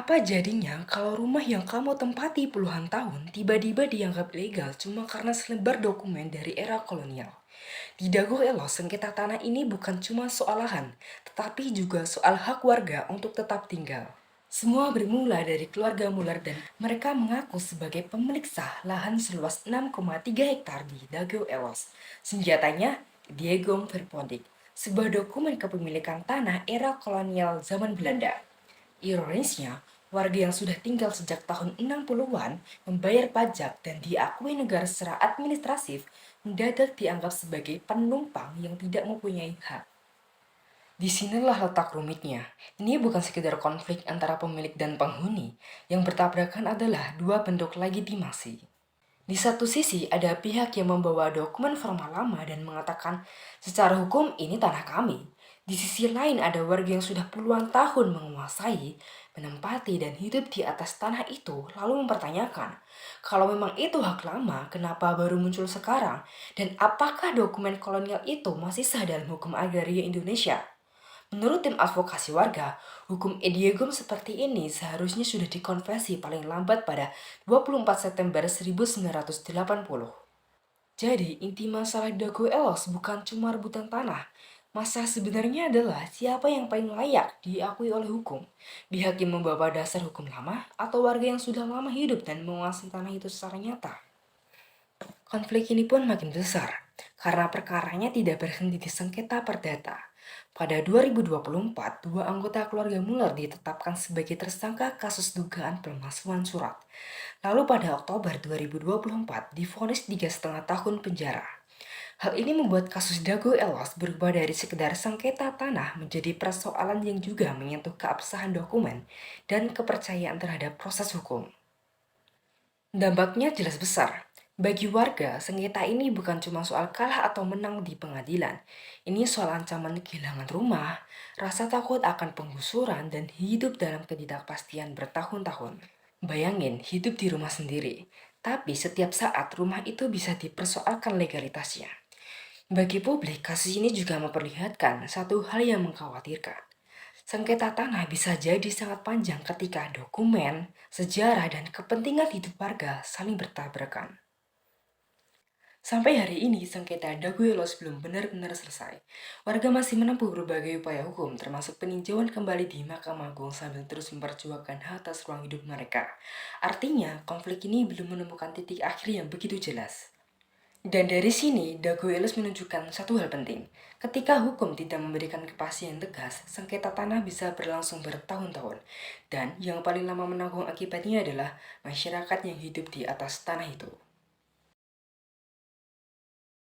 Apa jadinya kalau rumah yang kamu tempati puluhan tahun tiba-tiba dianggap ilegal cuma karena selebar dokumen dari era kolonial? Di Dago Elo, sengketa tanah ini bukan cuma soal lahan, tetapi juga soal hak warga untuk tetap tinggal. Semua bermula dari keluarga Muller dan mereka mengaku sebagai pemilik sah lahan seluas 6,3 hektar di Dago Elos. Senjatanya, Diego Verpondik, sebuah dokumen kepemilikan tanah era kolonial zaman Belanda. Ironisnya, warga yang sudah tinggal sejak tahun 60-an membayar pajak dan diakui negara secara administratif mendadak dianggap sebagai penumpang yang tidak mempunyai hak. Disinilah letak rumitnya. Ini bukan sekedar konflik antara pemilik dan penghuni. Yang bertabrakan adalah dua bentuk legitimasi. Di satu sisi ada pihak yang membawa dokumen formal lama dan mengatakan secara hukum ini tanah kami. Di sisi lain ada warga yang sudah puluhan tahun menguasai, menempati dan hidup di atas tanah itu lalu mempertanyakan kalau memang itu hak lama kenapa baru muncul sekarang dan apakah dokumen kolonial itu masih sah dalam hukum agraria Indonesia. Menurut tim advokasi warga, hukum Ediegom seperti ini seharusnya sudah dikonversi paling lambat pada 24 September 1980. Jadi, inti masalah Dago Elos bukan cuma rebutan tanah. Masalah sebenarnya adalah siapa yang paling layak diakui oleh hukum. Pihak yang membawa dasar hukum lama atau warga yang sudah lama hidup dan menguasai tanah itu secara nyata. Konflik ini pun makin besar karena perkaranya tidak berhenti di sengketa perdata. Pada 2024, dua anggota keluarga Muller ditetapkan sebagai tersangka kasus dugaan pemalsuan surat. Lalu pada Oktober 2024 divonis 3,5 tahun penjara. Hal ini membuat kasus Dago Elos berubah dari sekedar sengketa tanah menjadi persoalan yang juga menyentuh keabsahan dokumen dan kepercayaan terhadap proses hukum. Dampaknya jelas besar. Bagi warga, sengketa ini bukan cuma soal kalah atau menang di pengadilan. Ini soal ancaman kehilangan rumah, rasa takut akan penggusuran, dan hidup dalam ketidakpastian bertahun-tahun. Bayangin hidup di rumah sendiri, tapi setiap saat rumah itu bisa dipersoalkan legalitasnya. Bagi publik, kasus ini juga memperlihatkan satu hal yang mengkhawatirkan. Sengketa tanah bisa jadi sangat panjang ketika dokumen, sejarah, dan kepentingan hidup warga saling bertabrakan. Sampai hari ini, sengketa Dago Elos belum benar-benar selesai. Warga masih menempuh berbagai upaya hukum, termasuk peninjauan kembali di Mahkamah Agung sambil terus memperjuangkan hak atas ruang hidup mereka. Artinya, konflik ini belum menemukan titik akhir yang begitu jelas. Dan dari sini, Dago Elos menunjukkan satu hal penting. Ketika hukum tidak memberikan kepastian tegas, sengketa tanah bisa berlangsung bertahun-tahun. Dan yang paling lama menanggung akibatnya adalah masyarakat yang hidup di atas tanah itu.